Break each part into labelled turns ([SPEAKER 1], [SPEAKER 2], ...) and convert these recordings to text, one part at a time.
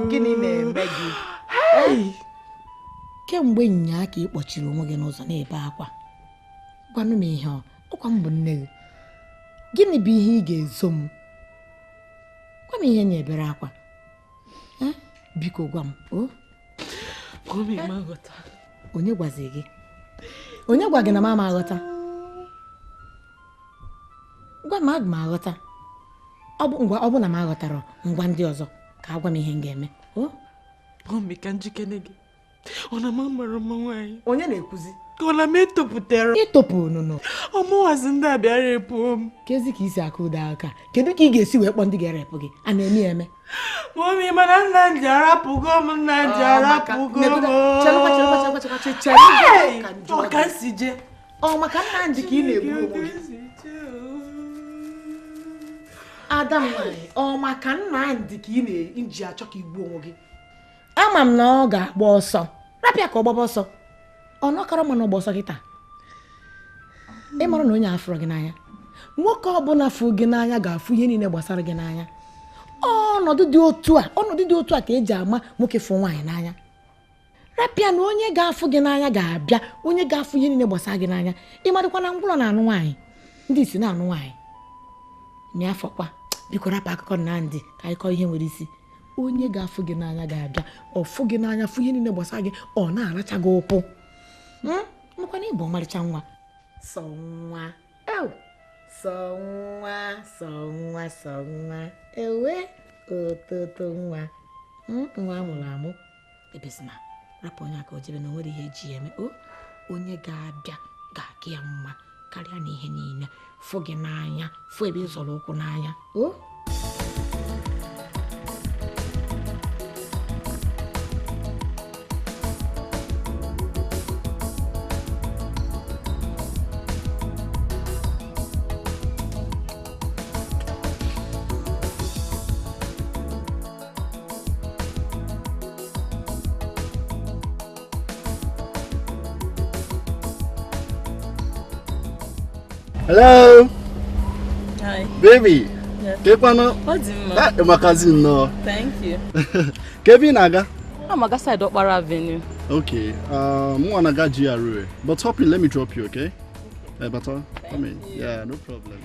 [SPEAKER 1] gịnị na-eme gị? Kemgbe nya ka ị kpọchiri onwe gị n'ụzọ na-ebe akwa. Gwanụ m ihe ọkwa m bụ nne gị. Gịnị bụ ihe ị ga-ezo m? Gwa m ihe na-ebere akwa. Biko gwa m. Onye gwazi gị? Onye gwa gị na mama aghọta? Gwa m aga m aghọta. Ọ bụ na m aghọtara ngwa ndị ọzọ ka agwa m ihe m ga-eme.
[SPEAKER 2] Ka njikere gị. Ọ na mara mma nwaanyị.
[SPEAKER 1] Onye na-ekwuzi?
[SPEAKER 2] Ka ọ na m etopụtara.
[SPEAKER 1] Ịtopụ nụnụ.
[SPEAKER 2] Ọmụwazi ndị a bịara repụ m.
[SPEAKER 1] Kezi ka isi akụ ụda aka. Kedu ka ị ga-esi wee kpọọ ndị ga-erepụ gị? A na-eme eme.
[SPEAKER 2] Mami, mana nna ndị arapụgo m, nna ndị arapụgo m. Ọ ka si je.
[SPEAKER 1] Ọ maka nna ndị ka ị na-egbu onwe gị. Adam nwanyị, ọ maka nna ndị ka ị na-eji achọ ka igbu onwe gị. Ama m na ọ ga-agba ọsọ. Rapịa ka ọ gbaba ọsọ. Ọ nọkọrọ m n'ọgba ọsọ gị taa. Ị mara na onye afụrụ gị n'anya. Nwoke ọbụla fụ gị n'anya ga-afụ ihe niile gbasara gị n'anya. Ọnọdụ dị otu a ka eji ama nwoke fụ nwaanyị n'anya. Rapịa na onye ga-afụ gị n'anya ga-abịa, onye ga-afụ ihe niile gbasara gị n'anya. Ị marakwa na ngwụrọ na-anụ nwaanyị. Ndị isi na-anụ nwaanyị. Nye afọkwa, biko rapụ akụkọ na ndị ka anyị kọọ ihe nwere isi. Onye ga-afụ gị n'anya ga-abịa, ọ fụ gị n'anya, fụ ihe niile gbasara gị, ọ na-aracha gị ụkwụ. Mekwa na ịbụ ọmarịcha nwa. Sọ nwa. Sọ nwa. Ewe ototo nwa. Nwa amụrụ amụ. Ebezina, rapụ onye aka o jebe na onwere ihe eji eme. Onye ga-abịa ga-aga ya mma karịa na ihe niile. Fụ gị n'anya, fụ ebe ị zọrọ ụkwụ n'anya.
[SPEAKER 3] Hello.
[SPEAKER 4] Hi.
[SPEAKER 3] Baby.
[SPEAKER 4] Yes.
[SPEAKER 3] Kepano?
[SPEAKER 4] What's in my?
[SPEAKER 3] My cousin, no.
[SPEAKER 4] Thank you.
[SPEAKER 3] Kevin Aga?
[SPEAKER 4] I'm a side Okpara Avenue.
[SPEAKER 3] Okay. Muonagor GRA. But hopping, let me drop you, okay? But come in. Yeah, no problem.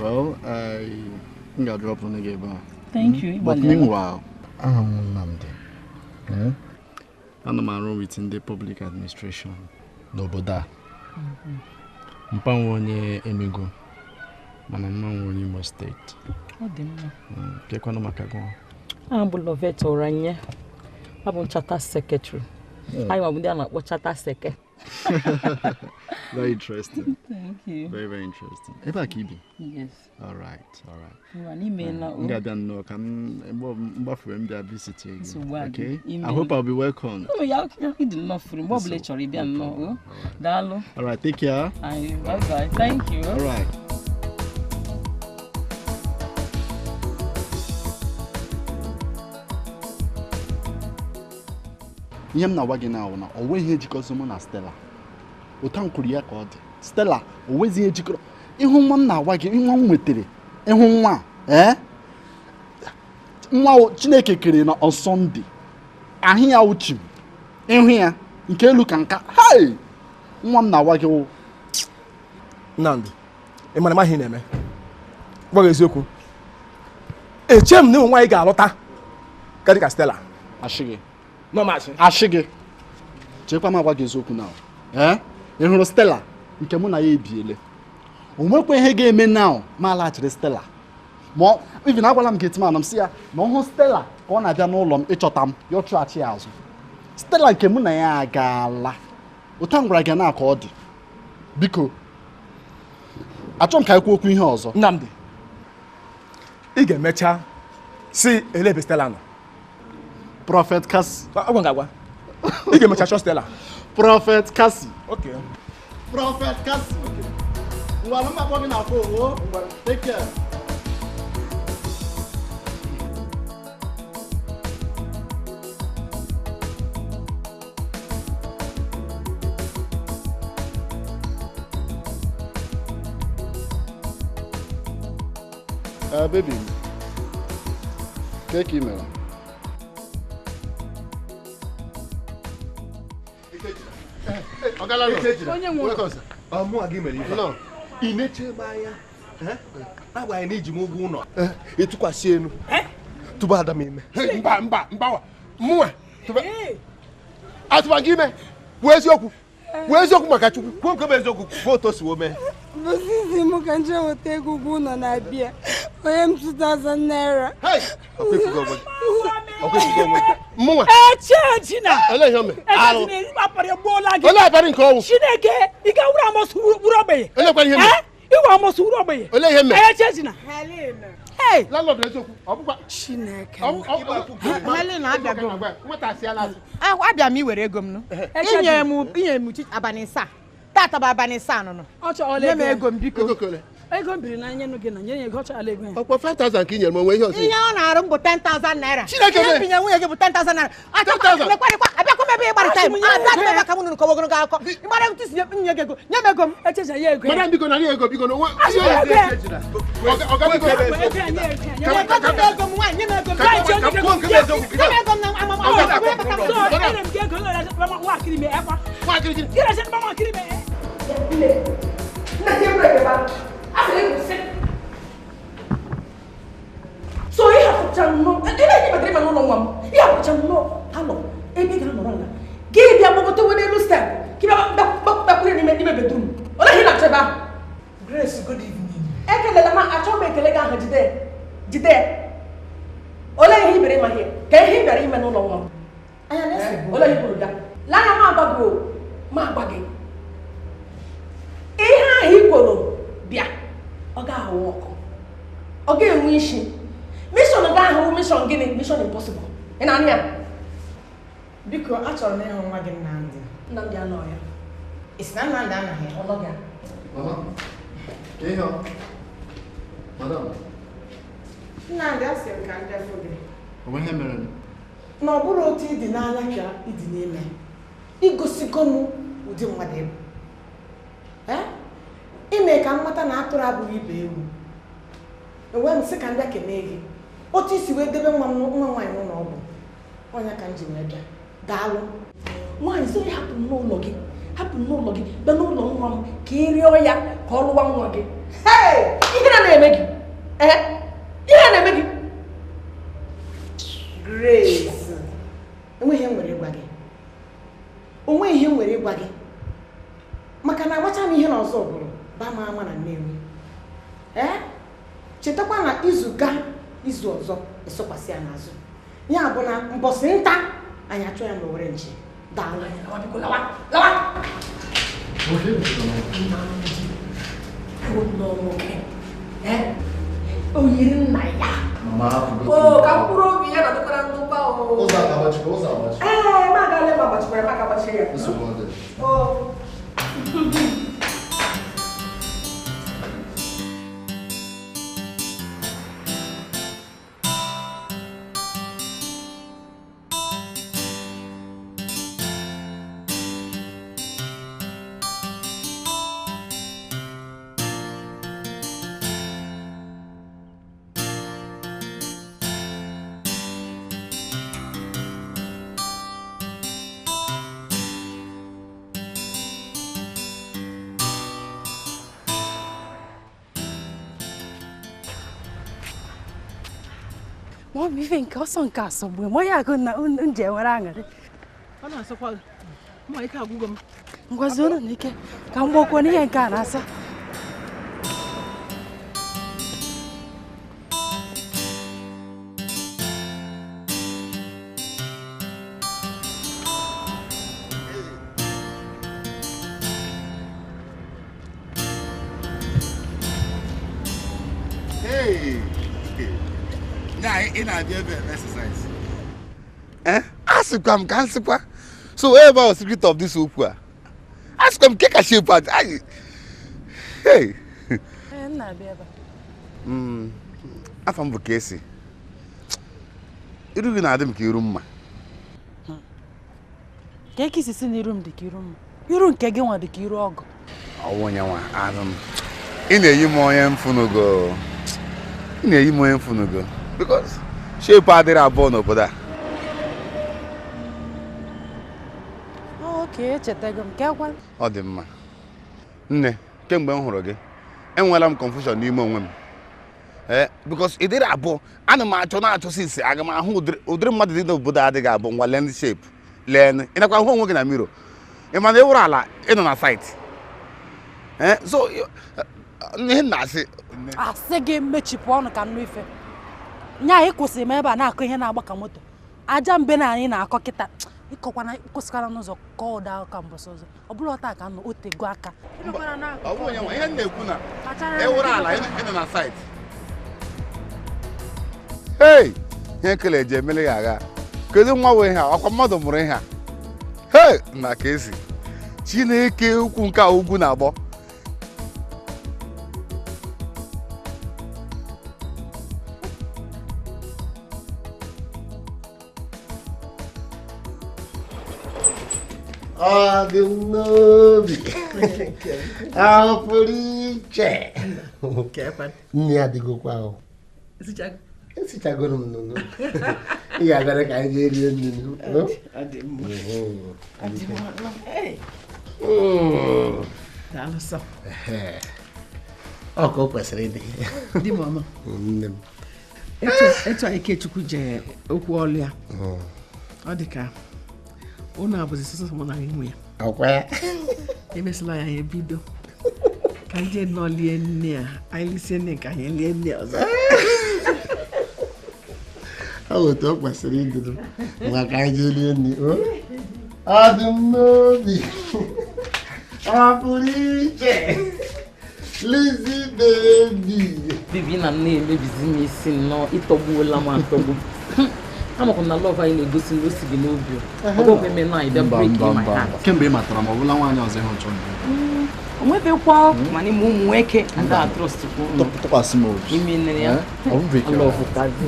[SPEAKER 3] Well, I think I'll drop on the game.
[SPEAKER 4] Thank you.
[SPEAKER 3] But meanwhile, I'm around within the public administration. Noboda. Mpangwonye Enugu. Manamangwonye Imo State. Kekwana makago.
[SPEAKER 4] I'm Lovet Oranye. I'm Charter Secretary. I'm a Charter Secretary.
[SPEAKER 3] Very interesting.
[SPEAKER 4] Thank you.
[SPEAKER 3] Very, very interesting. Eba Kibi?
[SPEAKER 4] Yes.
[SPEAKER 3] All right.
[SPEAKER 4] No,
[SPEAKER 3] okay. I hope I'll be welcome.
[SPEAKER 4] No, you did not for him.
[SPEAKER 3] All right, take care.
[SPEAKER 4] Bye-bye. Thank you.
[SPEAKER 3] All right. Yem na wagi na ona owe ejikọsọ mụ na Stella. Otan kwuru ya ka ọ dị. Stella owezi ejikọrọ. Ihu nwa m na-awa gị, nwa m nwetere. Ihu nwa, nwa Chineke kere na on Sunday. Ahụ ya uchi. Ihu ya nke elu ka nka. Hey! Nwa m na-awa gị o.
[SPEAKER 5] Nnamdi, ị mara ma ihe na-eme. Gwa gị eziokwu. Eche m na ụmụ nwaanyị ga-alọta. Kadị ka Stella.
[SPEAKER 3] Ashige.
[SPEAKER 5] No machi.
[SPEAKER 3] Ashige. Chekwa ma gwa gị eziokwu now. Ị hụrụ Stella nke mụ na ya ebiele. O nwekwa ihe ga-eme now ma alaghachiri Stella. Ma even agwala m gateman m si ya na ọhụ Stella ka ọ na-abịa n'ụlọ m ịchọta m ya ọchụghachi azụ. Stella nke mụ na ya agaala. Ụta m gwara gị na ka ọ dị. Biko. Achọ m ka anyị kwuo okwu ihe ọzọ.
[SPEAKER 5] Nnamdi, ị ga-emecha si elebe Stella nọ.
[SPEAKER 3] Prophet Cassie.
[SPEAKER 5] Agwa. Ị ga-emecha chọ Stella.
[SPEAKER 3] Prophet Cassie.
[SPEAKER 5] Okay.
[SPEAKER 3] Prophet Cassie. Ngwa na mmakpọ gị na phone. Take care. Baby, take email.
[SPEAKER 5] Mụ aga mere ife. Ị na-echebe anya agwaghị na iji m ụgwọ ụlọ ịtụkwasị elu tupu ada m ime. Mbawa mụnwa atụba gị ime bụ eziokwu maka Chukwu kwuo nke bụ eziokwu bụ otu o si mee.
[SPEAKER 6] Bụzizi m ka nje weta ego ụgwọ ụlọ na-abịa onye m 2,000 naira.
[SPEAKER 5] Mụnwa ele ihe ome alụ ole abalị nke ọnwụ
[SPEAKER 1] Chineke ị ga-awụrụ amosu wuru ogbenye
[SPEAKER 5] elekwa ihe mere
[SPEAKER 1] iwe amosu wuru ogbenye
[SPEAKER 5] ole ihe mere
[SPEAKER 3] Landlord eziokwu ọ bụkwa
[SPEAKER 6] Chineke
[SPEAKER 1] Helena abịago abịa m iwere ego m inye m abalị saa tata bụ abalị saa nụnụ nye m ego m biko
[SPEAKER 6] ego m biri n'anya nụ gị na nye ego ọcha ala ego ya.
[SPEAKER 5] ọkwa 5,000 ka ị nyere m onwe ihe ọzọ
[SPEAKER 1] ihe ọ na-arụ m bụ 10,000 naira
[SPEAKER 5] Chineke
[SPEAKER 1] ihe mbinye nwunye gị bụ 10,000 naira abịakwa m ebe ị gbara taim adadebe ka m nụrụ ka ogologo akọ ịgbara m tisi nye gị ego nye m ego m
[SPEAKER 6] Echeja ya ego ya.
[SPEAKER 5] madam biko na nye ego biko na onwe ọga biko
[SPEAKER 1] ego m nwaanyị nye m ego m nye m ego m na
[SPEAKER 4] so ihe apụcha nnọọ ebe anyị batara ịma n'ụlọ nwa m ihe apụcha nnọọ alọ ebe ị ga-anọrọ ala gị bịa gbagote onwe n'elu step ka bịakwunye n'ime bedrum olee ihe na-achọ ebe ahụ
[SPEAKER 1] Grace, good evening.
[SPEAKER 4] ekelela ma achọ m ekele gị ahụ jide olee ihe ibere ịma ihe ka ihe ị bịara ime n'ụlọ nwa m olee ihe kwuru bịa lanya ma agwa gị ihe ahụ i kwuru bịa ọ ga-ahụ ọkụ ọ ga-enwe isi mission ga-ahụ mission gịnị mission impossible ị na-anụ ya
[SPEAKER 1] Biko, achọrọ m ịhụ nwa gị
[SPEAKER 4] Nnamdị anọ ya
[SPEAKER 1] isi na Nnamdị anaghị
[SPEAKER 4] ọlọ ya
[SPEAKER 3] ihe madam
[SPEAKER 1] Nnamdị asị m ka ndị afọ gị
[SPEAKER 3] onwe ihe mere
[SPEAKER 1] na ọ bụrụ otu ịdị n'anya ka ịdị n'ime igosigo m ụdị mmadụ ịbụ ime ka mmata na atụrụ abụghị ibe ewu enwe m sị ka ndị kene gị otu isi wee debe nwa nwaanyị n'ụlọ ọgwụ ọnya ka m ji wee bịa daalụ
[SPEAKER 4] nwaanyị sị hapụ n'ụlọ gị bịa n'ụlọ nwa m ka ị rịọ ya ka ọ lụwa nwa gị ihe na-eme gị ihe na-eme gị
[SPEAKER 1] Grace enweghị ihe nwere ịgwa gị onwe ihe nwere ịgwa gị maka na agbacha m ihe na ọzọ bụrụ ba ma ama na Nnewi chetakwa na izu ọzọ esokwasị ya n'azụ ya bụ na mbọsị nta anyị achọ ya n'Owere nche daalụ
[SPEAKER 4] o yiri nna ya ka mkpụrụ obi ya na-adịkwara ndụba
[SPEAKER 3] ụzọ agbachi
[SPEAKER 4] ma agaala ebe agbachikwara maka agbachi ya
[SPEAKER 6] Mom, ife nke ọsọ nke asọgbu m onye agụ na nje nwere aṅụrị.
[SPEAKER 2] Ọ na-asọkwa ma ike agwụgo m.
[SPEAKER 6] Ngwazi ụlọ na ike ka m gbakwa n'ihe nke a na-asa.
[SPEAKER 7] Ị na-abịa ebe exercise. So where about the secret of this okwu? Ask him keka shape. Hey.
[SPEAKER 6] Nna bịa ebe.
[SPEAKER 7] Afam bụ ka esi. Iru gị na-adị m ka iru mma.
[SPEAKER 6] Ka eke isi n'iru m dị ka iru mma. Iru nke gị nwa dị ka iru ọgụ.
[SPEAKER 7] Ọwụ onye nwa azụ m. Ị na-eyi m onye mfunugo. Ị na-eyi m onye mfunugo. Because shape adịrị abụọ n'obodo a.
[SPEAKER 6] Okay, echetago m. Kekwa?
[SPEAKER 7] Ọ dị mma. Nne, kemgbe m hụrụ gị, enweela m confusion n'ime onwe m. Because ị dịrị abụọ, ana m achọ since aga m ahụ ụdịrị mmadụ dị n'obodo adịghị abụọ ngwa lee shape. Lee, ị nakwa hụ onwe gị na miro. Ị ma na ị wụrụ ala ịnọ na site. So, ihe na-asị.
[SPEAKER 6] Asị gị mechipụ ọnụ ka nnụ ife. Nya ị kwụsịrị m ebe a na-akụ ihe na-agba ka moto. Aja mbe na anyị na-akọ kịta. Ịkọkwana kwụsịkara n'ụzọ ka ọ daa ka mbọsị ọzọ. Ọ bụrụ ọta ka nọ otego aka.
[SPEAKER 7] Ọ bụ onye nwa ihe na-ekwu na ị wụrụ ala ịnọ na site. Hey! Ihe kele eji emele ya agha. Kedu nwa wee ha? Ọkwa mmadụ mụrụ ihe a. Hey! Na ka esi. Chineke ukwu nke ugwu na-agbọ.
[SPEAKER 5] Ọ dị m n'obi. Afụrụ iche. Nne ya adịgokwa ahụ. Esichagoro m nnụnụ. Ị ga-agara ka anyị jee rie nnụnụ. Ọ ka o kwesịrị ịdị.
[SPEAKER 8] Di mama.
[SPEAKER 5] Nne m.
[SPEAKER 8] Etu a Ikechukwu je okwu ọlụ ya. Ọ dị ka unu abụzi sọsọ mụ na ihu ya.
[SPEAKER 5] Ọkwa ya.
[SPEAKER 8] Emesịla ya ebido. Ka ndị nọ lie nne a, anyị lisie nne ka anyị lie nne ọzọ.
[SPEAKER 5] Ọ otu o kwesịrị ịdị mgbe ka anyị jee rie nri. Ọ dị m n'obi. Ọ pụrụ iche. Lizzy baby.
[SPEAKER 2] Bibi na na-emebizi m isi nnọọ ịtọgbuola m atọgbu. Amakwa na love anyị na-egosi osi gị n'obi. Ọ bụ eme na ịbịa break my heart.
[SPEAKER 3] Kemgbe ị matara ma ọ bụla nwaanyị ọzọ ihe ọchọ
[SPEAKER 2] O nwebekwa ma n'ime ụmụ nwoke ndị a trust kwụ.
[SPEAKER 3] tụkwasị m obi.
[SPEAKER 2] Ime nere ya. Love kazi.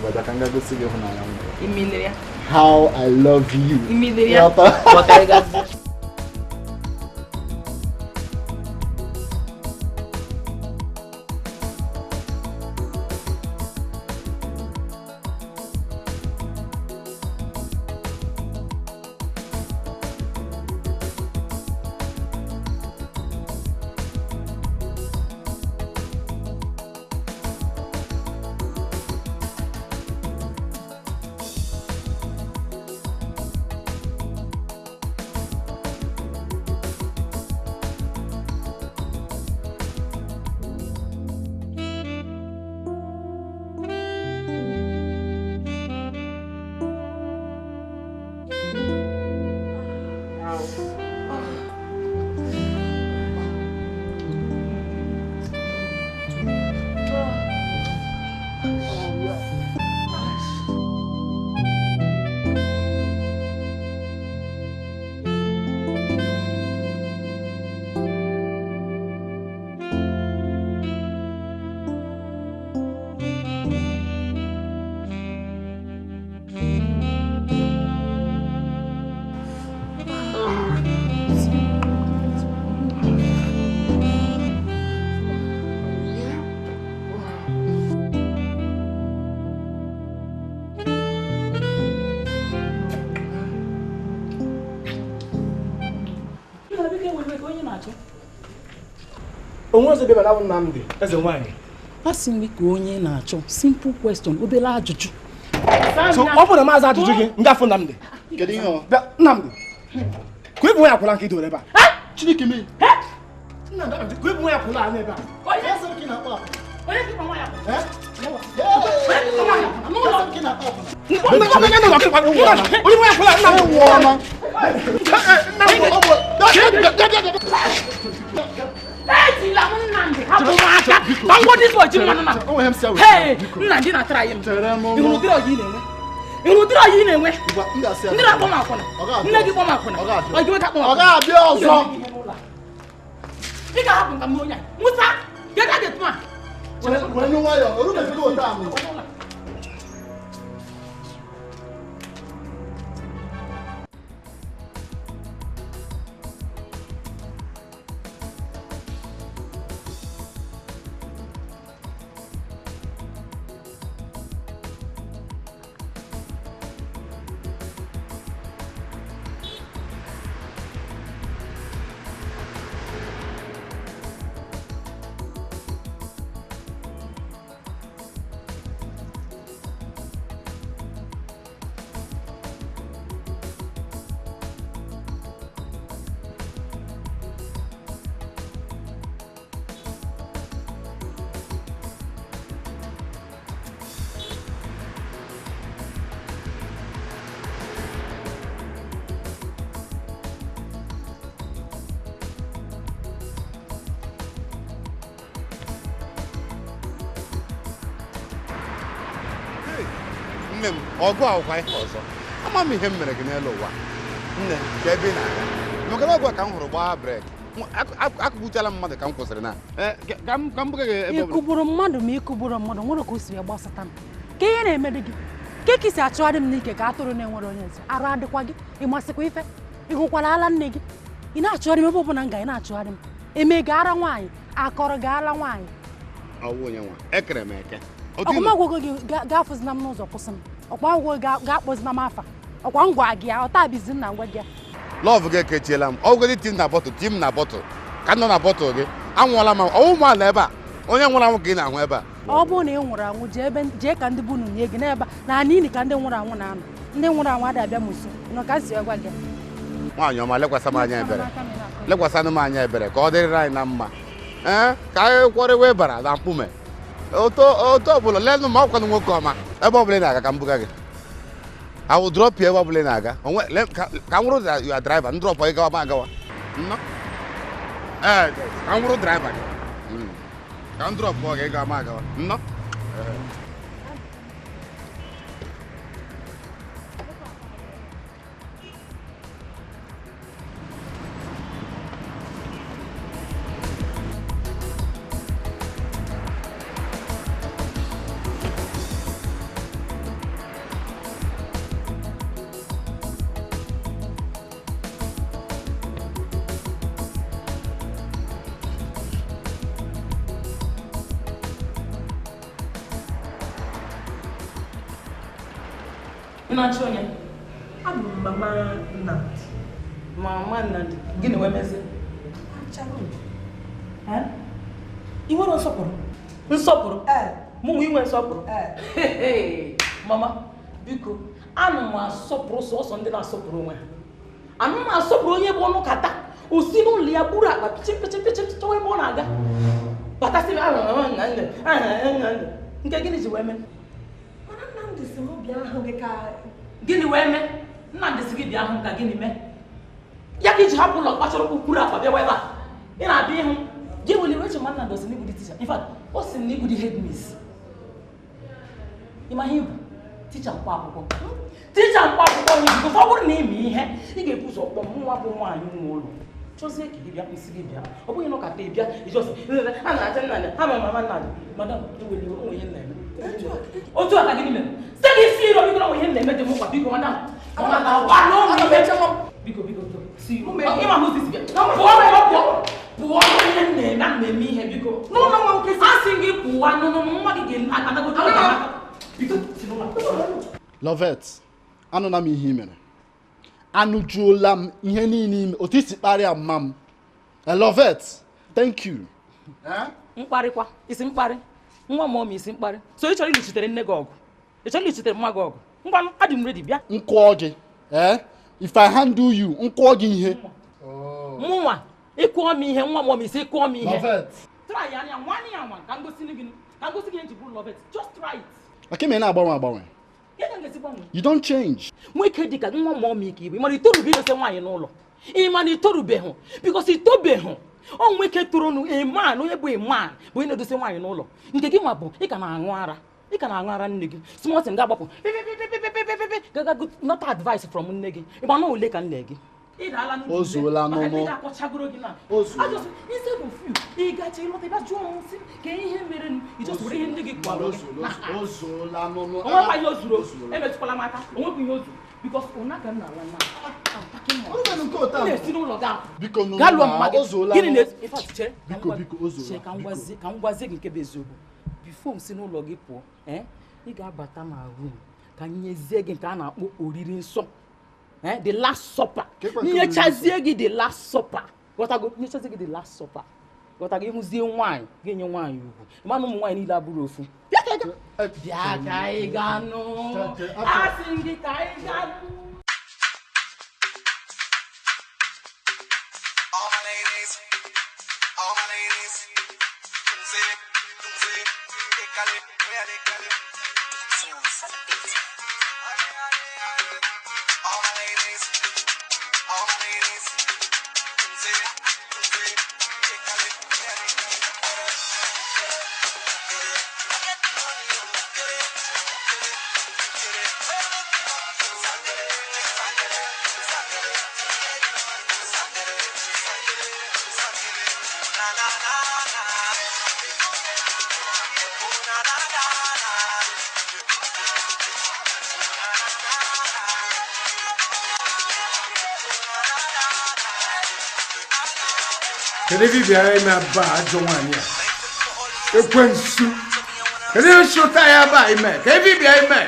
[SPEAKER 3] Bada ka m ga-gosi gị ịhụnanya m.
[SPEAKER 2] Ime nere ya.
[SPEAKER 5] How I love you.
[SPEAKER 2] Ime nere ya. Bọtara gazi.
[SPEAKER 9] Onwe ọzọ bịara na Nnamdi, eze nwanyị.
[SPEAKER 10] Asị m ka onye na-achọ simple question, obere ajụjụ.
[SPEAKER 9] So ọ bụrụ na maazị ajụjụ gị, m ga-afụ Nnamdi.
[SPEAKER 3] Kedu ihe ọ?
[SPEAKER 9] Nnamdi. Ka ịbụ onye akwụla nke idoro ebe a.
[SPEAKER 3] Chineke mee.
[SPEAKER 9] Nnamdi, ka ịbụ onye akwụla a n'ebe a.
[SPEAKER 3] Onye sọ gị na-akpọ akwa?
[SPEAKER 9] Onye kịkwa nwa ya akwụla.
[SPEAKER 1] Iru dịrị oyi na-enwe.
[SPEAKER 3] M ga-asị ya.
[SPEAKER 1] Ndị na-akpọ m akwụna. Nne gị kpọ m akwụna. Ọ gị weta kpọ m akwụna.
[SPEAKER 3] Ọ ga-abịa ọzọ.
[SPEAKER 1] Ị ga-ahapụ nka m onye a. Musa, get out of my.
[SPEAKER 3] Were nụ nwayọọ, orubeghị otu ahụ.
[SPEAKER 7] Nne m ọgụ akwụkwọ ihe ọzọ ama m ihe m mere gị n'elu ụwa nne ka ebe ị na-aga maka na ọgụ ka m hụrụ gbaa brek akụgbuchala mmadụ ka m kwụsịrị na ka m buga gị ebe
[SPEAKER 6] ịkụgburu mmadụ ma ịkụgburu mmadụ nwere ka o si gbasata m ka ihe na-eme gị ka ka isi achụgharị m n'ike ka atụrụ na-enwere onye ezi arụ adịkwa gị ịmasịkwa ife ị hụkwara ala nne gị ị na-achụgharị m ebe ọbụla nga ị na-achụgharị m eme gị ara nwaanyị akọrọ gị ala nwaanyị
[SPEAKER 7] ọwụ onye nwa ekere m eke
[SPEAKER 6] ọkwụmagwụgo gị ga-afụzina m n'ụzọ kwụsị m ọkwa agwụgo ga-akpọzina m afa ọkwa ngwa gị ya ọta bizi na ngwa gị
[SPEAKER 7] lọvụ gị ekechiela m ọgụgodi tim na bọtụl tim na bọtụl ka nọ na bọtụl gị anwụọla m ọwụ m ala ebe a onye nwụrụ anwụ ka ị na-ahụ ebe a
[SPEAKER 6] ọ bụrụ na ị nwụrụ anwụ jee ka ndị bunu nye gị n'ebe na n'ihi ka ndị nwụrụ anwụ na-anọ ndị nwụrụ anwụ adị abịa m nso nọ ka si gwa gị
[SPEAKER 7] nwaanyị ọma lekwasị m anya ebere lekwasịnụ m anya ebere ka ọ dịrịrị anyị na mma ka anyị kwọrịwa ịbara na mkpume otu ọbụla lenụ ma ọkwanụ nwoke ọma ebe ọbụla ị na-aga ka m buga gị awụ drọp ebe ọbụla ị na-aga ka m wụrụ ya draiva ndị drọpụ gị gawa ma agawa ka m wụrụ draiva gị ka m drọpụ gị gawa ma agawa nnọọ
[SPEAKER 1] na-achọ onye
[SPEAKER 4] abụ m mama Nnamdi.
[SPEAKER 1] Mama Nnamdi gịnị wee mezie ị nwere nsọpụrụ nsọpụrụ mụ nwe inwe nsọpụrụ mama biko ana m asọpụrụ sọsọ ndị na-asọpụrụ onwe ha ana m asọpụrụ onye bụ ọnụ kata o si n'ụlọ ya buru akpa chọwa ebe ọ na-aga batasị nke gịnị ji wee mee
[SPEAKER 4] Nnamdi si m bịa ahụ gị ka
[SPEAKER 1] gịnị wee mee Nnamdi si gị bịa ahụ ka gịnị mee ya ka iji hapụ ụlọ kpachara kwuru akpa bịawa ebe a ị na-abịa ịhụ gị nwere iwe eche Nnamdi osi n'igbu dị ticha in fact ọ sị n'igbu dị headmiss ịma ihe ibu ticha mkpa akwụkwọ onye biko ọ bụrụ na ime ihe ị ga-ebu ụzọ kpọ nwa bụ nwaanyị nwe ụlọ chọzie ka gị bịa isi gị bịa ọ bụghị na kata bịa ijọsi ha na-acha Nnamdi ha ma mama Nnamdi madam eweli iwe onwe ihe na-eme otu aka gịnị mere site gị isi iro biko na onwe ihe na-eme dị m mkpa biko madam biko ịma hụ isi bịa pụọ ihe na-eme a na-eme ihe biko a sị gị pụwa nwa gị ga-anagodo biko
[SPEAKER 3] Lovet, anụla m ihe i mere anụjuola m ihe niile ime otu isi kparịa mma m Lovet, thank you.
[SPEAKER 1] mkparịkwa isi mkparị nwa m isi mkparị so ị chọrọ iluchitere nne gị ọgụ ị chọrọ iluchitere mma gị ọgụ ngwanụ adị m redi bịa
[SPEAKER 3] nkwụọ gị if I handle you nkwụọ gị ihe
[SPEAKER 1] mụnwa ịkụọ m ihe nwa m isi ịkụọ m ihe
[SPEAKER 3] Lovet,
[SPEAKER 1] try anya nwanne ya nwa ka ngosi gị nji bụrụ Lovet just try it
[SPEAKER 3] aka ị na-agbanwe you don't change.
[SPEAKER 1] Nweke dị ka nwa mmụọ m ike ibu ịmana itorubeghị idosa nwaanyị n'ụlọ ịmana itorubeghị bikos itobeghị ọ nweke tụrụ nụ iman onye bụ iman bụ onye na-edosa nwaanyị n'ụlọ nke gị nwa bụ ị ka na-aṅụ ara
[SPEAKER 2] You can anger nigga. Small thing that bappo. Not advice from nigga. If I know we can leg.
[SPEAKER 3] Ozola no no.
[SPEAKER 2] Instead of you, he got you lot about Jones. Can you hear me? You just bring nigga.
[SPEAKER 3] Ozola no no.
[SPEAKER 2] Why you Zuro? Emet Palamata. Won't you because Onaka na
[SPEAKER 3] Biko no. Ozola.
[SPEAKER 2] In fact, check.
[SPEAKER 3] Biko Ozola.
[SPEAKER 2] Check can was in Kebezo. Before Sino Logipo, he got Batama room. Can you zeg and can order so? The last supper. Near Chizzy, the last supper. What I go, near Chizzy, the last supper. What I give you wine, gain your wine. Man, wine need a burufu. Diagano. I sing it,
[SPEAKER 11] All my ladies,
[SPEAKER 5] Kedu bịara ime aba ajọ nwanyị a ekwensu kedu shota ya ba ime kedu bịara ime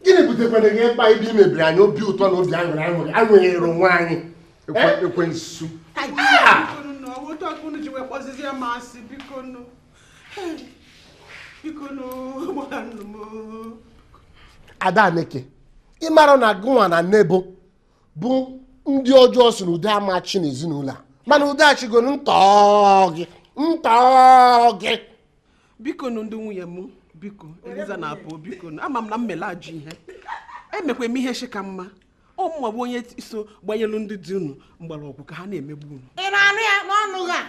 [SPEAKER 5] gịnị butekwara gị ịkpa ibe imebiri anyị obi ụtọ na obi aṅụrị ịrụ nwanyị ekwensu Adaneke ịmara na gụnwa na nebo bụ ndị ọjọọ si n'ụdị Amaechi n'ezinụlọ a mana ụdị achịgonu ntọọ gị
[SPEAKER 8] biko ndị nwunye m biko Eliza na-apụ biko ama m na mmele ajụ ihe emekwa m ihe shika mma ọmụma bụ onye so gbanyelu ndị dị unu mgbọrọgwụ ka ha na-emegbu unu
[SPEAKER 1] ị na-anụ ya n'ọnụ ha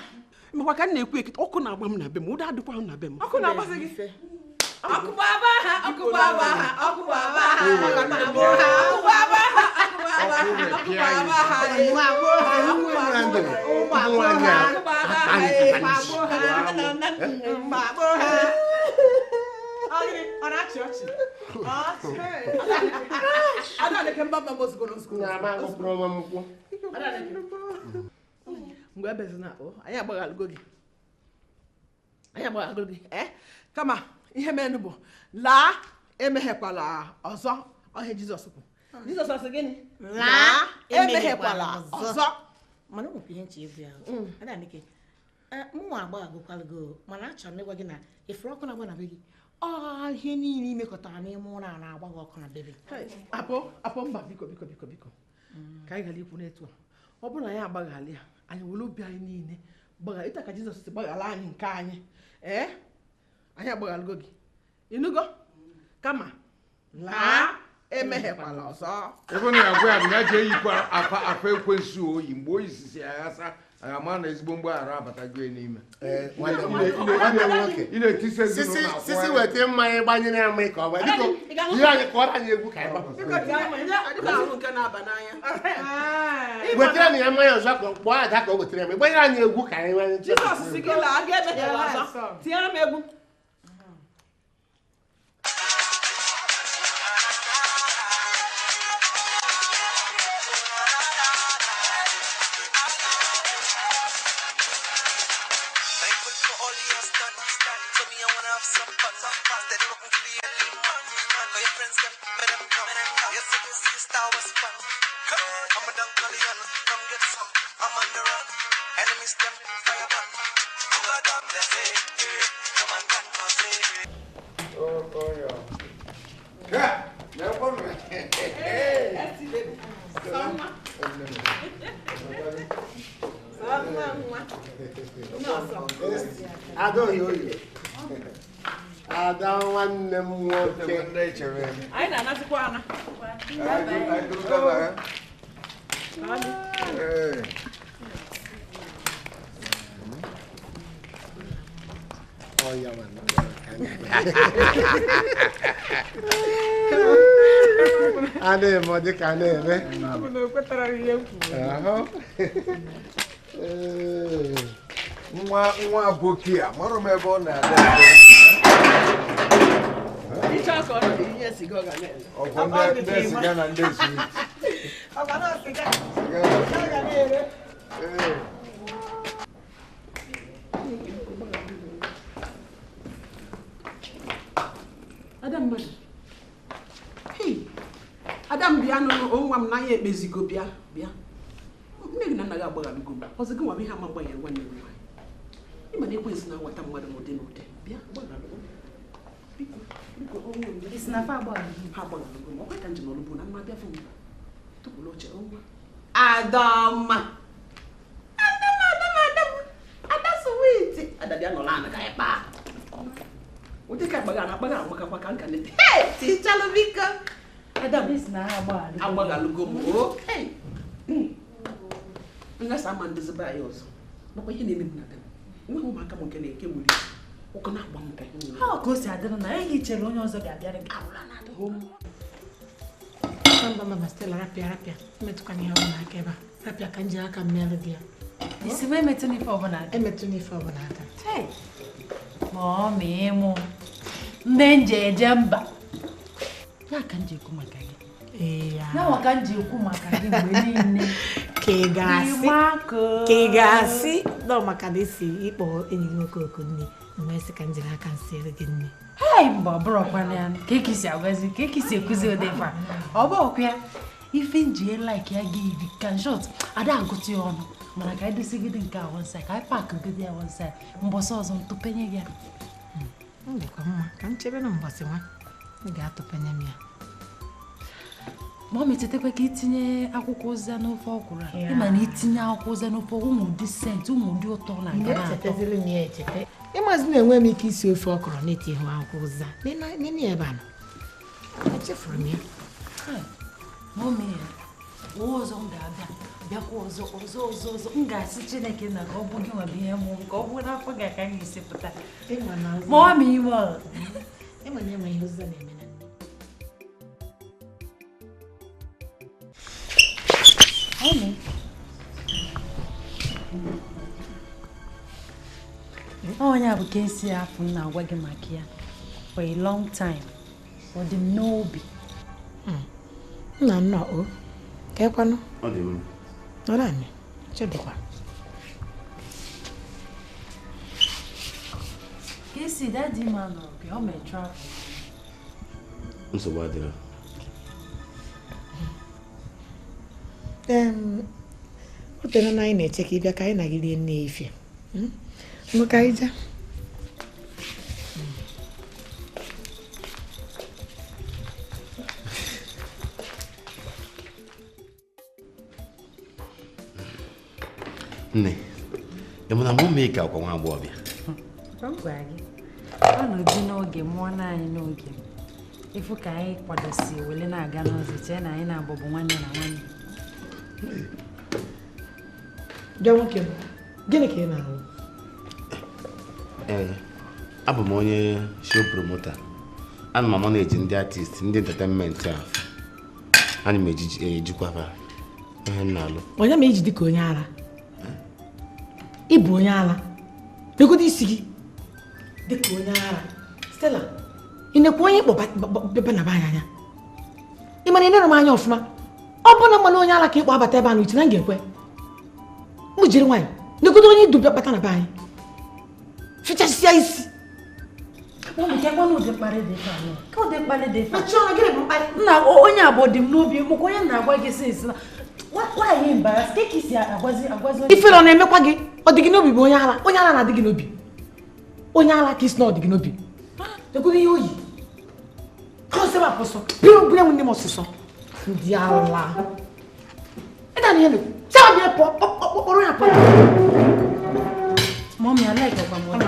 [SPEAKER 8] emekwa ka m na-ekwu ekete ọkụ na-agba m na be m ụda adịkwa m na be m
[SPEAKER 1] ọkụ na-agbasa gị
[SPEAKER 8] mgbe ebezina anyị agbaghalụgo gị kama ihe menụ bụ laa emeghekwala ọzọ ọhịa Jizọs kwụ Jizọs asị gịnị laa emeghekwala ọzọ
[SPEAKER 1] mana nwekwa ihe nche ebu ya Adaneke mụnwa agbaghagokwalgo mana achọrọ m ịgwa gị na ifuru ọkụ na-agba na be gị ihe niile imekọtara n'ime ụlọ a na-agbaghị ọkụ na bebe
[SPEAKER 8] apụ mba biko ka anyị ghara ikwu n'etu a ọ bụrụ na anyị agbaghalị ya anyị were obi anyị niile gbagha ịta ka Jizọs si gbaghala anyị nke anyị anyị agbaghalụgo gị ịnụgo kama laa emeghekwala ọzọ
[SPEAKER 5] ebe na agwa ya na je yikwa akwa ekwensu oyi mgbe oyi sisi aghasa agama na ezigbo mgbaghara abatago n'ime ị na-etisi ezinụlọ na akwa
[SPEAKER 12] sisi weta mmanya gbanyere ya mmanya ka ọ bụ biko ihe anyị kọrọ anyị egwu ka anyị wetara na ya mmanya ọzọ ka kpọọ ada ka o wetara ya gbanyere anyị egwu ka anyị nwanye
[SPEAKER 8] Jizọs si gị laa aga emeghela ọzọ tinyere m egwu
[SPEAKER 5] Ada nwanne m nwoke
[SPEAKER 8] anyị na-anazikwa ana
[SPEAKER 5] oh yeah man Ane mo di ka na-eme. Nwa aboki a mara m ebe ọ na-ada. Ọgwụ ndị siga na ndị sweet.
[SPEAKER 8] Adam bịa nwa m n'anya ekpezigo bịa nne gị na nna gị agbaghalụgo m ọzọ gị nwa bụ ihe ama gbanyere nwanne m nwaanyị ịma na ekwensị na-awata mmadụ n'ụdị n'ụdị bịa gbaghalụgo biko ha agbaghalụgo m ọkwa ka njem ọlụbụ na mma bịa fụ m tụpụrụ oche ọnwa Adamma Ada sweet Ada bịa nọla ana ka anyị kpaa ụdị ka akpaga amakakwa ka nka nete tichalụ biko Adam agbaghalụgo m o ngasị ama ndị zibe anyị ọzọ nakwa ihe na-eme m na Adam nwa ụmụaka m nke na-eke gburi ụkọ na-agba m ka ihe nwere
[SPEAKER 6] ha ka o si adịrị na ehi chere onye ọzọ ga-abịara gị awụla na adịghị
[SPEAKER 1] mba Stella rapịa emetụkwana ihe ọbụla aka ebe a rapịa ka nji aka mmerụ gị ya
[SPEAKER 6] isi m emetụ n'ife ọbụla aka ma ọ ma ịmụ ndị nje eje mba ya ka nje ekwu maka gị ya ka nje ekwu maka gị mgbe niile
[SPEAKER 1] ka ị ga-asị nọ maka na esi ịkpọ enyi gị nwoke okunne mmesị ka njiri aka nsịrị gị nne
[SPEAKER 6] mgbe ọ bụrụkwana ya ka ekisi agwazi ka ekisi ekuzi odefa ọ bụ ọkụ ya ife nji like ya gị iri ka shot ada agụtụ ya ọnụ mana ka anyị dosigide nke a one side ka anyị paakị gide ya one side mbọsị ọzọ ntụpenye gị ya
[SPEAKER 1] dịkwa mma ka m chebe na mbọsị nwa ị ga-atụpenye m ya
[SPEAKER 6] ma ọ mechetakwa ka itinye akwụkwọ ozi n'ofe ọkwụrụ a ịma na itinye akwụkwọ ozi n'ofe ụmụ ụdị sent ụmụ ụdị ụtọ na-aga na-atọ
[SPEAKER 1] ịmazi na-enwe m ike isi ofe ọkụrụ na-eti ihu akwụkwọ ozi n'ime ebe a nọ echefuru m ya
[SPEAKER 6] ma o mee ya ọzọ m ga-abịa bịakwa ọzọ m ga-asị Chineke na ka ọ bụ gị nwa bụ ihe mụ ka ọ bụ n'afọ ga-aka m isi pụta ma ọ ma ime ọrụ
[SPEAKER 1] ịma na enwe ihe ozi na-eme na
[SPEAKER 6] onye a bụ ka esi afụ m na-agwa gị maka ya for a long time ọ dị m n'obi
[SPEAKER 1] nna nna o ka ekwanụ
[SPEAKER 7] Ọ dị mma.
[SPEAKER 1] nọrọ anyị chedịkwa
[SPEAKER 6] ka esi dadi ma nọrọ gị ọ mee trafik
[SPEAKER 7] Nsogbu adịrọ.
[SPEAKER 1] o tere na anyị na-eche ka ị bịa ka anyị na gị rie nne ife ngwa ka anyị jee
[SPEAKER 7] Nne, ị mana mụ mee ka akwa nwa agbọghọbịa.
[SPEAKER 6] ọ nọdị n'oge mụọ na anyị n'oge ịfụ ka anyị kwadosi wele na-aga n'ụzọ chee na anyị na-abụbụ nwanne na nwanne
[SPEAKER 1] bịa nwoke m gịnị ka ị na-arụ
[SPEAKER 7] Abụ m onye show promoter. Ana m manage ndị artist, ndị entertainment a. Ana m ejikwa ihe m na-alụ.
[SPEAKER 1] onye ma iji dị ka onye ara ịbụ onye ara legodo isi gị dị ka onye ara Stella ị na-ekwu onye ịkpọ na be anya ị mana ịnere m anya ọfụma ọ bụ na mmanụ onye ara ka ịkpọ abata ebe a n'uche na m ga-ekwe m jiri nwanyị legodo onye idu bịa kpata na be anyị fichasịa isi
[SPEAKER 6] nna onye abụọ dị m n'obi mụkwa onye na-agwa gị sị na nwaanyị mbara ka isi agwazi
[SPEAKER 1] ifere ọ na-emekwa gị ọ dị gị n'obi bụ onye ara na-adị gị n'obi onye ara ka isi na ọ dị gị n'obi legodo ihe oyi ka ọ sịba apụsọ bịa obere nwanne m ọsụsọ ndị ala ịda na ihe na sịa bịa pụọ ọkpọrọ ya pụọ
[SPEAKER 6] Mommy, I like Apama.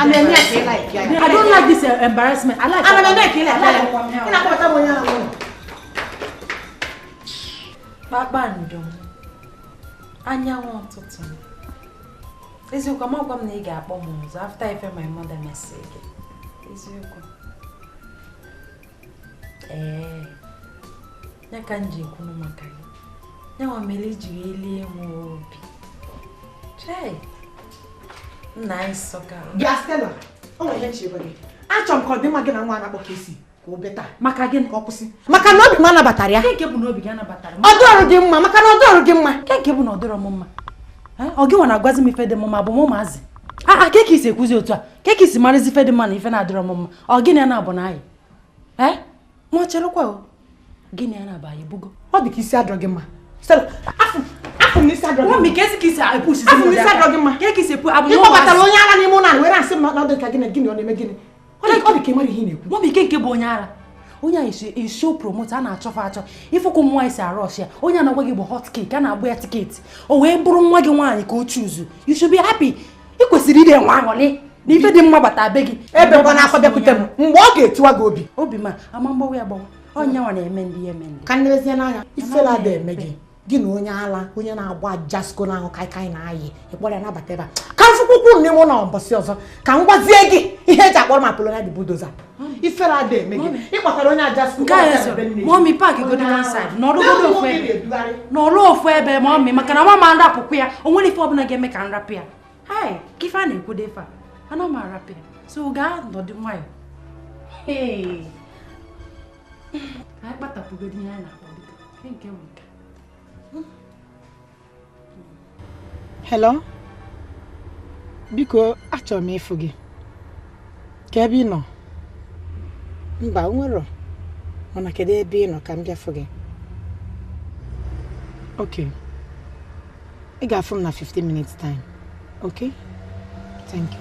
[SPEAKER 1] I
[SPEAKER 6] don't like this embarrassment. I like Babando. Anyanwụ ụtụtụ. Eziokwu amakwa m na ị ga-akpọ m ọzọ after I feel my mother message. Ya ka nji kwunu maka gị. Ya nwa mere iji elie m obi. Chai. Nna anyị sọka.
[SPEAKER 1] Bịa Stella, o nwere ihe nchebe gị. Achọrọ m ka ọ dị mma gị na nwa na-akpọ Kesi ka o beta.
[SPEAKER 6] Maka gịnị?
[SPEAKER 1] Ka ọ kwụsị. Maka na obi m anabatara ya.
[SPEAKER 6] Nke bụ na obi gị anabatara m.
[SPEAKER 1] Ọ dọrọ gị mma, maka na ọ dọrọ gị mma.
[SPEAKER 6] Nke bụ na ọ dọrọ m mma. Ọ gị nwa na-agwazi m ife dị m mma bụ m ụmụazị. Ka isi ekwuzi otu a. Ka isi marịzi ife dị mma na ife na-adịrọ m mma. Ọ gịnị ya na-abụ na anyị? Nwa cherekwa o. Gịnị ya na-abụ anyị bugo?
[SPEAKER 1] Ọ dị ka isi adọrọ gị mma. Stella, afụ m n'isi adọrọ gị mma.
[SPEAKER 6] Mami, ka isi epusi.
[SPEAKER 1] Afụ m n'isi adọrọ gị mma.
[SPEAKER 6] Ka isi epu abụ m
[SPEAKER 1] ụmụazị. Ị kpọbatara onye ara n'ime ụlọ a were asị m na ọ dị ka gịnị ọ na-eme gịnị. Ọ dị ka ị mara ihe ị na-ekwu.
[SPEAKER 6] Mami, nke bụ onye ara. Onye a isho promote a na-achọfa achọ. Ifụkwu nwa isi arụ ọchị ya. Onye a na-agwa gị bụ hot cake, a na-agba ya tiketi. O wee bụrụ nwa gị nwaanyị ka o chuzu. You should be happy. Ị kwesịrị ide nwa aṅụrị. Na ife dị mma bata be gị.
[SPEAKER 1] Ebe kwa na-akọ bịakwute m mgbe ọ ga-etiwa gị obi.
[SPEAKER 6] Obi ma ama mgbawa ya gbawa. Onye nwa na-eme ndị ya eme ndị.
[SPEAKER 1] Ka nlezie n'anya ifela da eme gị. Gị na onye ala onye na-agba jasko na ahụ kaikai na-ayị ịkpọrọ ya nabata ebe a. Ka mfụkwukwu n'ime ụlọ mbọsị ọzọ ka m gwazie gị ihe eji akpọrọ ma Polonia dị budoza. Ifela da eme gị. Ịkpọtara onye ajasko.
[SPEAKER 6] Mami park go dị one side. N'ọrụ ofu ebe mami maka na mama nrapụkwa ya. O nwere ife ọbụla ga-eme ka nrapụ ya. Hai, ka ife a na-ekwudo ife a. Ana m arapụ ya. So gaa nọdụ nwayọ. Hey. Anyị kpatapụgodo ihe anyị na-akpọ dịka. Nke nwoke.
[SPEAKER 1] Hello? Biko, achọrọ m ịfụ gị. Ka ebe ị nọ? Mba, nwere. Mana kedu ebe ị nọ ka m bịa fụ gị? Okay. Ị ga-afụ m na 15 minutes time. Okay? Thank you.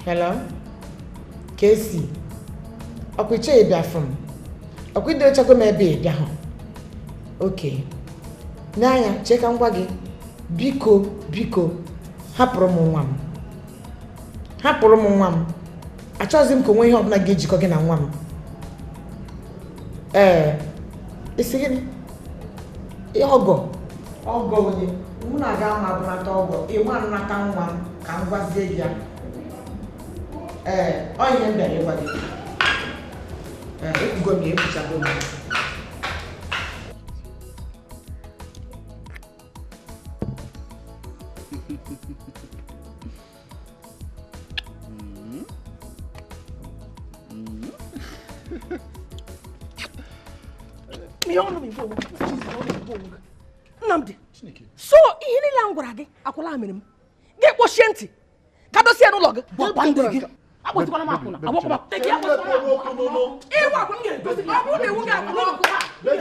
[SPEAKER 1] Hello? Kesi. Ọkwiche ịbịa fụ m. Ọkwido echekwa m ebe ịbịa hụ. Okay. N'anya, cheka ngwa gị. Biko, hapụrụ m nwa m. Hapụrụ m nwa m. Achọghịzi m ka onwe ihe ọbụla ga-ejikọ gị na nwa m. Isi gịnị? Ọgọ onye. Mụ na-aga ama abụnata ọgọ. Ịnwa nnata nwa m ka m gwazie gị ya. Ọ ihe m bịara ịgwa gị. Ekwugo m ya ekwuchago m.
[SPEAKER 8] Nnamdi, so ihe niile m gwara gị akwụla mere m. Gị kpochie ntị ka dosie n'ụlọ gị. Gbapandị gị. Agbọtịkwana m akwụna. Agbọkwa m. Teki agbọtịkwana m akwụna. Ịwa akwụna m ga-egosi. Ọ bụrụ na iwu ga-akwụna ọkụ.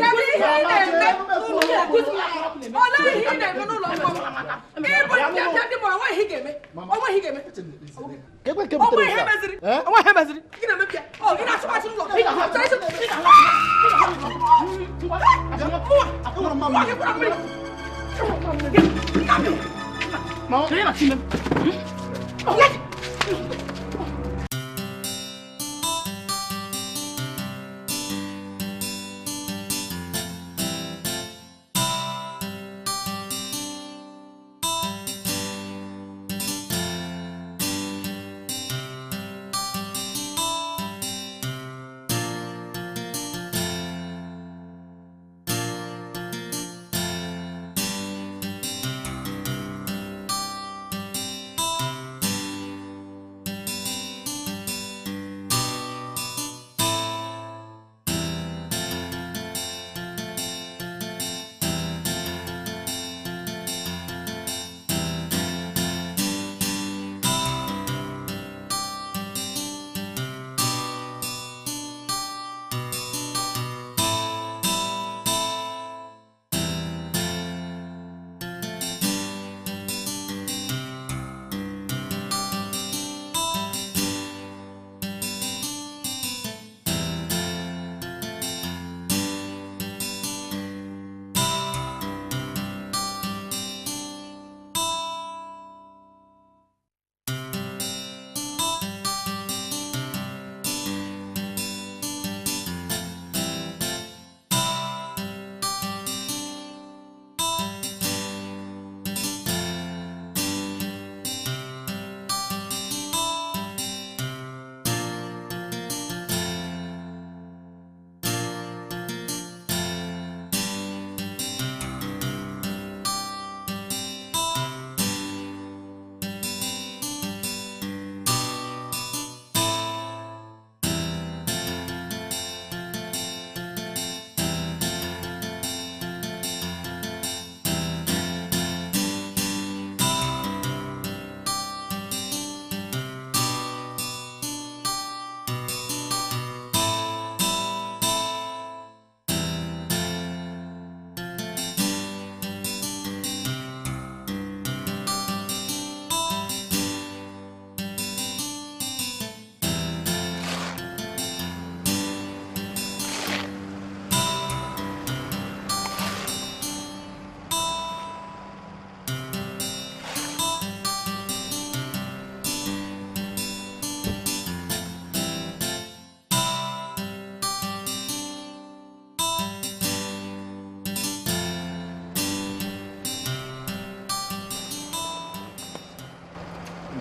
[SPEAKER 8] Kedu ihe ị na-eme n'ụlọ ga-egosi. Olee ihe ị na-eme n'ụlọ mkpọrọ. Ịbụ nke ndị mụrụ onwe ihe ị ga-eme. Onwe ihe ị ga-eme. Onwe ihe meziri. Onwe ihe meziri. Gị na-emebi ya. Ọ gị na-achụghachi n'ụlọ.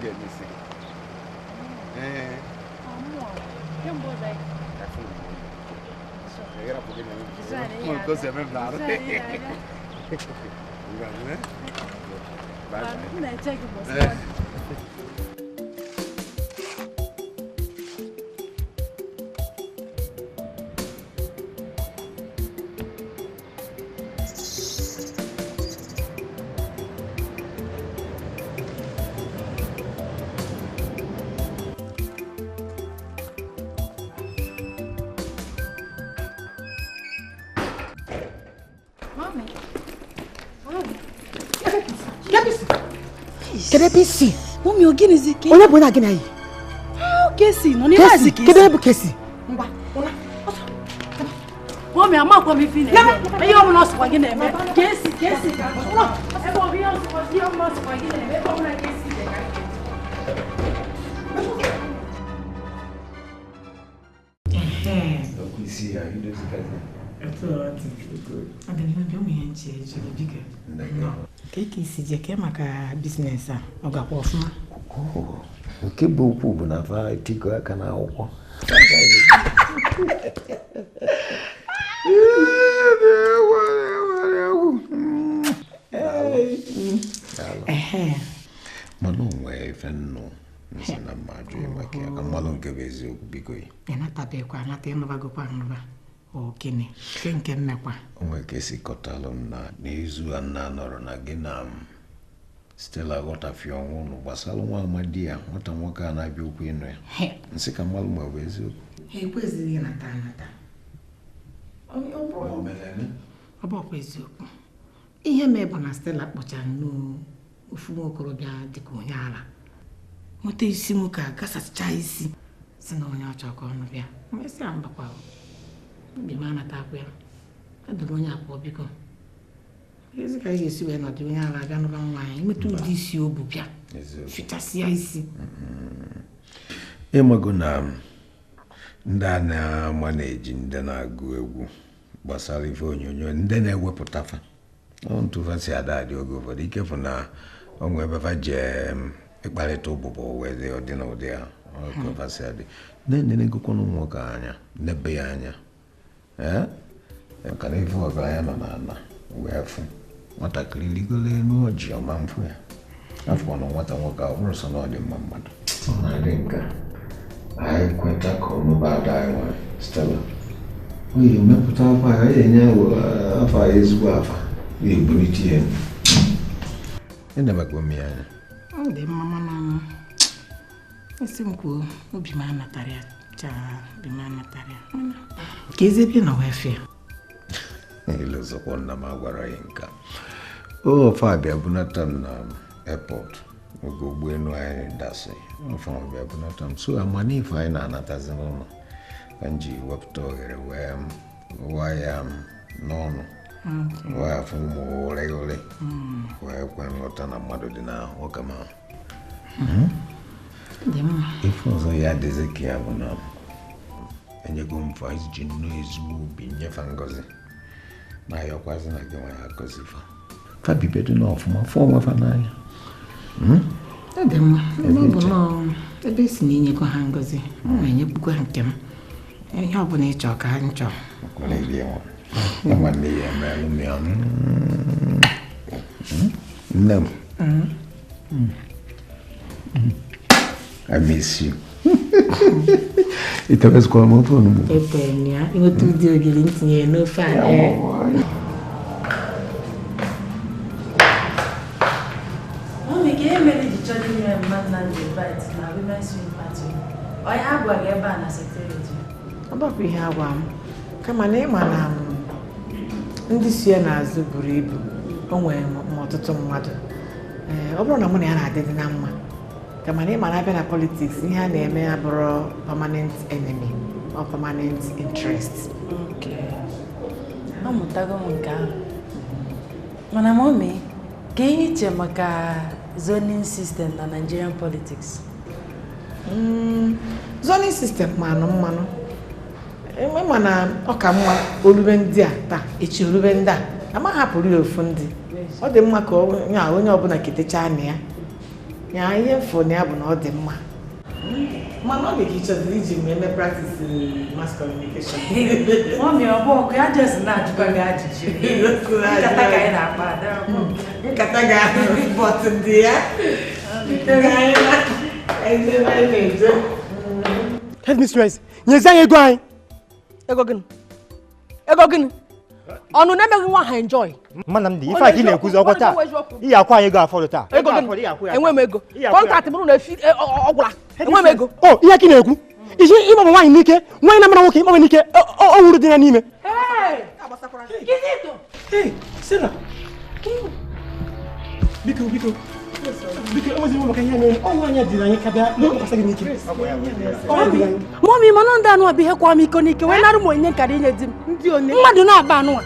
[SPEAKER 7] ga-emesi. Era porque não. Uma coisa é mesmo nada.
[SPEAKER 1] Kesi.
[SPEAKER 6] Mami, o gini ziki?
[SPEAKER 1] Onye bụ na gị na yi?
[SPEAKER 6] Kesi, no ni ma ziki.
[SPEAKER 1] Kedu bụ Kesi?
[SPEAKER 6] Ngwa, ona. Mami, ama kwa mi fine. Eyi o mo no swa gini eme. Kesi. Ona. E bo bi o swa di o mo swa gini eme. E bo na Kesi de ka.
[SPEAKER 13] Donc ici, à une de ces cases.
[SPEAKER 1] Ka ike isi je ke maka biznes a ọ gakwa ọfụma
[SPEAKER 13] Nke bụ okwu bụ na fa tiko aka na akwụkwọ. Mana onwe ife nnụ nsi na mmadụ maka ya ka mmalụ nke bụ eziokwu biko yi.
[SPEAKER 1] Ịnatabekwa anata ịnụbagokwa anụba okene nke mmekwa
[SPEAKER 13] onwe ka esi kọtalụ m na n'izu a nna nọrọ na gị na Stella ghọtafie ọnwụ ụnụ gbasara nwa amadi ya nwata nwoke a na-abịa okwu ịnụ ya nsị ka mmalụ ma ọ bụ eziokwu
[SPEAKER 1] ha ekwezighị ịnata ọ bụ ọkwa eziokwu ihe mee bụ na Stella kpọchara n'ofu nwa okorobịa dịka onye ala nweta isi nwoke a gasacha isi si na onye ọchọ ka ọnụ bịa mesị a mbakwa obi m anatakwa ya adụrụ onye apụọ biko ezi ka anyị ga-esi wee nọdụ onye ala abịa n'ụba nwaanyị imetụ ụdị isi obu bịa fichasịa isi
[SPEAKER 13] ịmago na ndị a na-ama na-eji ndị na-agụ egwu gbasara ife onyonyo ndị na-ewepụta fa ntụfa si ada adị oge ụfọdụ ikefu na onwe ebe fa jee ịkparịta ụbụbọ wee dị ụdị na ụdị a ọkọfa si adị na-enegokwana nwoke anya nebe ya anya maka na ife ọgaranya nọ n'ala wee fụ nwatakịrị ligolo elu ọjị ọma mfụ ya afọ na nwata nwoke a bụrụ sọ na ọ dị mma mmadụ ọ na-adị nka anyị kweta ka ọmụba ada anyị nwere Stella oyi mepụta afọ anyị enye afọ anyị ezigbo afa ga-ebulite ya enebakwa m ya anya
[SPEAKER 1] ọ dị mma mana esi m kwuo obi m anatara ya obi m anatara ya ka ezi ebe na wee fịa
[SPEAKER 13] ilozọkwa nna m agwara ya nka ofe abịa bunata m na airport oge ụgbọelu anyị dasị ofe abịa bunata m so amana ife anyị na-anatazi n'ụlọ ka m ji wepụta oghere wee wa ya n'ọnụ wee afụ ụmụ ole wee kwe nghọta na mmadụ dị na nwoke ma ife ọzọ ya adịzi ka ya bụ na enyego m fa iji nnọọ ezigbo obi nyefe ngozi na-ayọkwazi na gị nwa ya agọzi fa bibedo n'ọfụma fọ onwe fa n'anya
[SPEAKER 1] ọ dị mma ebe ọ bụ nọọ ebe esi na inyekwa ha ngozi na-enyekwa nke m ihe ọ bụla ịchọ ka ha nchọ
[SPEAKER 13] nwanne ya emerụ m ya nne m I miss you. Itawezikwa m ofe onugbu.
[SPEAKER 1] Etere ya inweta ụdị ogiri ntinye n'ofe a
[SPEAKER 6] Mami, ka e mere ji chọrọ ime mmadụ na ndị invite na women's swim party. Ọ ya agwa gị ebe a na secretary.
[SPEAKER 1] Ọ bụkwa ihe agwa m kama na ịma na ndị si ya n'azụ buru ibu o nwere ọtụtụ mmadụ ọ bụrụ na mụ na ya na-adịdị na mma kama na ịma na-abịa na politiks ihe a na-eme ya bụrụ permanent enemy or permanent interest.
[SPEAKER 6] Amụtago m nke ahụ mana mami ka ihe iche maka zoning system na Nigerian politics.
[SPEAKER 1] Zoning system mmanụ ịma na ọ ka mma olube ndị a taa echi olube ndị a ama hapụrụ ya ofu ndị ọ dị mma ka onye ọbụla ketecha anya ya Ya ihe mfọ na ya bụ na ọ dị mma. Mana ọ dị ka ịchọziri iji eme practice mass communication.
[SPEAKER 6] Mami, ọ bụ ọkụ ya jes na-ajụkwa gị ajụjụ. Nkata ka anyị na-akpa ada.
[SPEAKER 1] Nkata ga-ahụ bọtụ dị ya.
[SPEAKER 9] Headmistress, nyezi anyị ego anyị.
[SPEAKER 4] Ego gịnị? Ego gịnị? Ọnụ na-emeghị nwa ha enjoy.
[SPEAKER 9] Mana m dị ife a ka ị na-ekwuzi ọkwa taa. Iyi akwa anyị ego afọdụ taa.
[SPEAKER 4] Ego gịnị? Enwe m ego. Kọntaktị bụrụ na efi ọgwụla. Enwe m ego.
[SPEAKER 9] O, ihe ka ị na-ekwu. Iji ịgbaba nwaanyị n'ike, nwaanyị na-amara nwoke ịgbaba n'ike, o wuru dị ya n'ime. Sina. Biko, enwezi m maka ihe anyị ọnwụ anya dịrị anyị ka bịa n'ụkpasa gị n'ike.
[SPEAKER 6] Mami, mana ndị anụ abịa ihe kwa m iko n'ike, wee narụ m onye nkara inye di m.
[SPEAKER 1] Ndị one.
[SPEAKER 6] Mmadụ na-aba anụwa.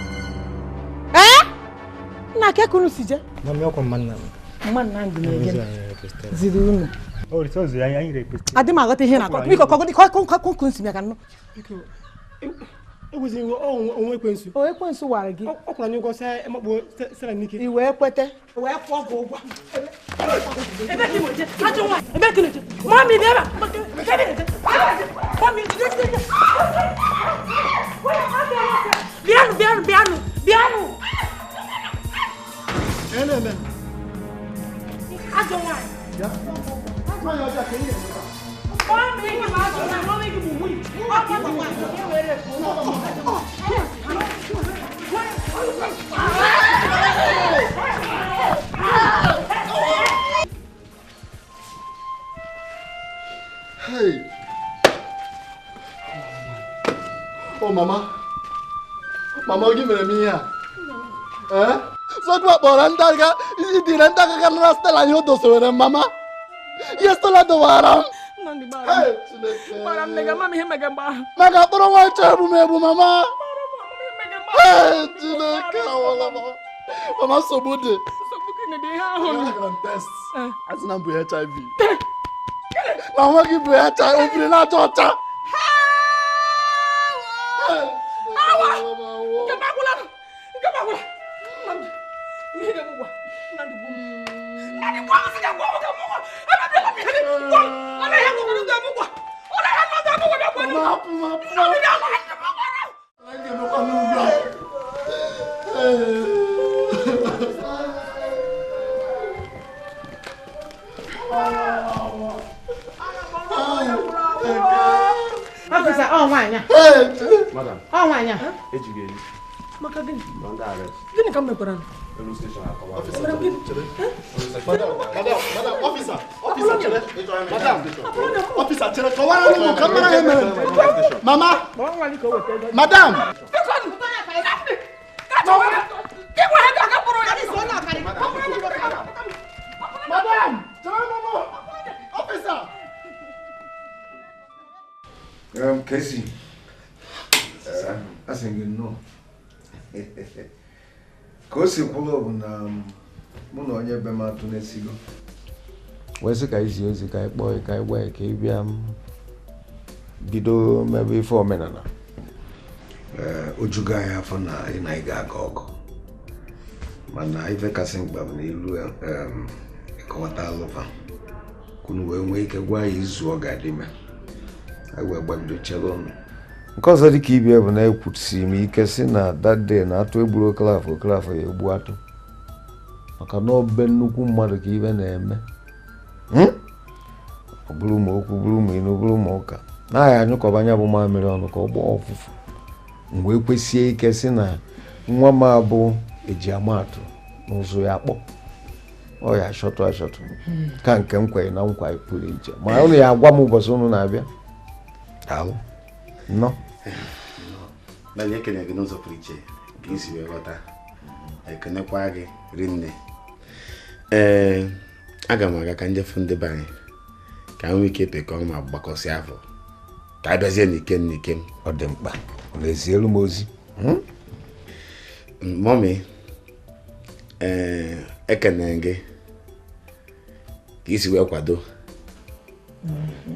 [SPEAKER 1] Nna ke kunu si je.
[SPEAKER 9] Mami ọkwa mmanna m.
[SPEAKER 1] Mmanna ndụ na-ege. Ziri unu.
[SPEAKER 9] O rito zuru anyị request.
[SPEAKER 1] Adị m aghọta ihe na-akọ. Biko kọkọ nsi maka nnọọ.
[SPEAKER 9] Biko. Egwuzi onwe ekwensu.
[SPEAKER 1] O ekwensu wara gị.
[SPEAKER 9] Ọ kwara anyị ụgwọ sa emakpo sara n'ike.
[SPEAKER 1] I wee kwete. Wee kwụọ gị ụgwọ.
[SPEAKER 6] Ebe ka ị nweje, ajọ nwaanyị, ebe ka ị nweje. Mami, bịa ebe a. Mami, bịanụ. Ajọ nwaanyị. Mami, ị ma ajọ nwaanyị, ọ bụ mụ.
[SPEAKER 3] Hey. Oh, Mama. Mama, give me a mia. Eh? So tu apora ndaga, idi ndaga kana stela nyodo so Mama. Yes, to la do waram.
[SPEAKER 4] Nandi bara. Bara nega mami he mega ba.
[SPEAKER 3] Maga toro wa chabu mebu Mama. Hey, Chineke wala Mama. Mama sobude.
[SPEAKER 4] Sobuke ne de ha ho.
[SPEAKER 3] Test. Asina bu HIV. Mama give me HIV, open na chocha.
[SPEAKER 1] Officer, oh wanya.
[SPEAKER 7] Madam.
[SPEAKER 1] Oh wanya.
[SPEAKER 7] Ejigeli.
[SPEAKER 4] Maka gini.
[SPEAKER 7] Under arrest.
[SPEAKER 4] Gini kamu mekwara.
[SPEAKER 7] Police station akọwa.
[SPEAKER 3] Officer, chere kọwara n'ụmụ ka mara ihe mere. Mama. Madam. Madam. Officer.
[SPEAKER 13] Casey. I think you know. Ka o si kwụrụ bụ na mụ na onye be m atụ n'esigo wee sị ka izi ozi ka anyị kpọọ ka anyị gwa ya ka ị bịa bido mebe ife omenala ojugo anyị afọ na ị na ị ga-aga ọgụ mana ife kasị mkpa bụ na ilu ịkọwata alụfa kunu wee nwee ike gwa ya izu ọ ga-adị me anyị wee gbabido chere ọnụ nke ọzọ dị ka ibia bụ na ekwusi m ike si na that day na atụ egburu okelafọ ya egbu atụ maka na obe nnukwu mmadụ ka ibe na-eme ọ bụrụ ma okwu bụrụ ma inu bụrụ ma ụka na-ahịa anyụkọba anya bụ mamịrị ọnụ ka ọ gbaa ọfụfụ mgbe kwesie ike si na nwa m abụ eji amatụ n'ụzọ ya kpọ ọ ya achọtụ ka nke m kwenye na nkwa pụrụ iche ma ụnụ ya agwa m ụbọchị ụnụ na-abịa daalụ no
[SPEAKER 7] na nye kenye gị n'ụzọ pụrụ iche ka isi wee ghọta ekenekwa gị rinne aga m aga ka njefu ndị be anyị ka nwee ike pekọọ ma gbakọsị afọ ka a bịazie n'ike m
[SPEAKER 13] ọ dị mkpa ọ na-ezielu m ozi
[SPEAKER 7] mọmi ekene gị ka isi wee kwado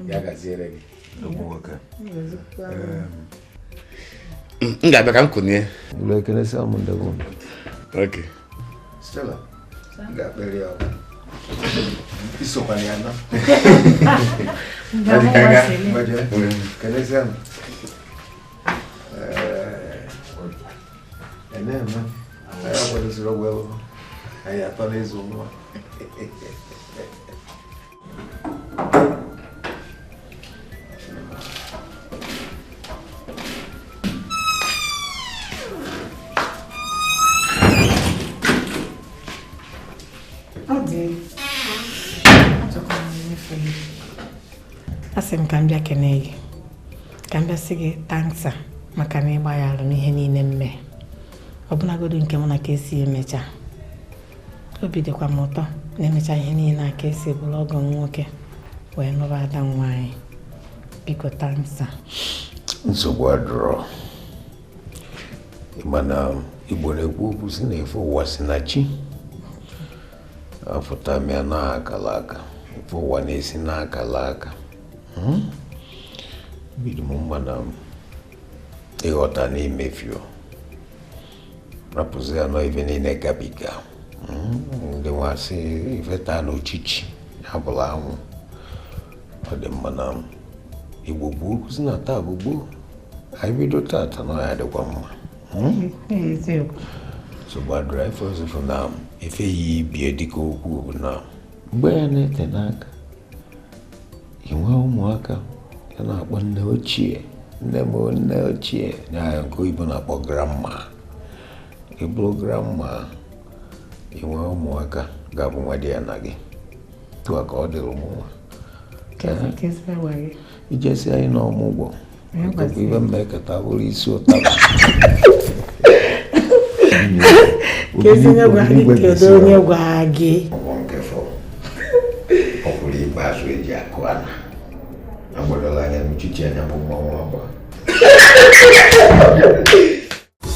[SPEAKER 7] ya gaziere gị m ga-abịa ka m kụnye
[SPEAKER 13] ụlọ ekene si amụ ndebe
[SPEAKER 7] okay
[SPEAKER 13] Stella ga-akpere ya Isso Mariana.
[SPEAKER 1] Vamos
[SPEAKER 13] Mariana. Cadê esse ano? É mesmo? Aí eu vou descer o elo. Aí atualizou uma.
[SPEAKER 1] Asị m ka m bịa kene gị ka m bịa sị gị tanksa maka na ịgba ya alụ n'ihe niile mme ọbụnagodu nke mụ na ka esi emecha obi dịkwa m ụtọ na-emecha ihe niile a ka esi bụrụ ọgọ m nwoke wee nụba ada nwaanyị biko tanksa
[SPEAKER 13] nsogbu adọrọ mana Igbo na-ekwu okwu si na-efe ụwa si na chi afụta mịa na akala aka efe ụwa na-esi na akala aka biri m mma na ịghọta n'imefio rapụzi anọ ife niile gabiga ndị nwasị ifeta n'ochichi abụla anwụ ọ dị mma na Igbo bụ okwu si na taa bụ gboo anyị bido tata na ya dịkwa mma so gbadoro ife ọzọfụ na ife yi bie dịka okwu bụ na mgbe ya na-ete n'aka inwe ụmụaka ya na-akpọ nne ochie nne m nne ochie ya nke oyibo na-akpọ grandma ịbụrụ grandma inwe ụmụaka ga-abụ nwa dị ya na gị tụa ka ọ dịrị ụmụnwa ijesi anyị na ọmụgwọ bụ ibe mma eketa bụrụ isi ụtaba
[SPEAKER 1] kedu onye gwa gị
[SPEAKER 13] ọ bụrụ ikpeazụ eji akụ ana agbadola anya n'uchichi anya bụ mmanwụ agba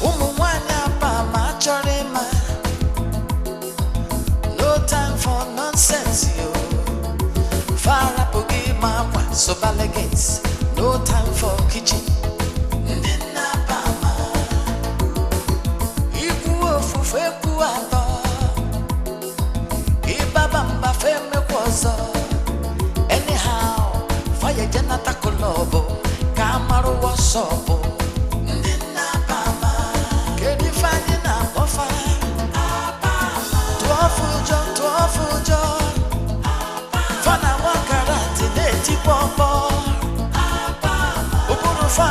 [SPEAKER 11] ụmụ nwanyị Apama chọrọ ịma no time for nonsense yo farapụghị ma akwa sobalegate no time for kitchen ndị nna Apama ikwu ofufe ekwu atọ ịbaba mba femekwa ọzọ anyhow fire janata kolobo kamaru wasopo ndị nna Apama kedi fanye na bofa Apama tuofujo fana wakarati neti popo Apama uburu fa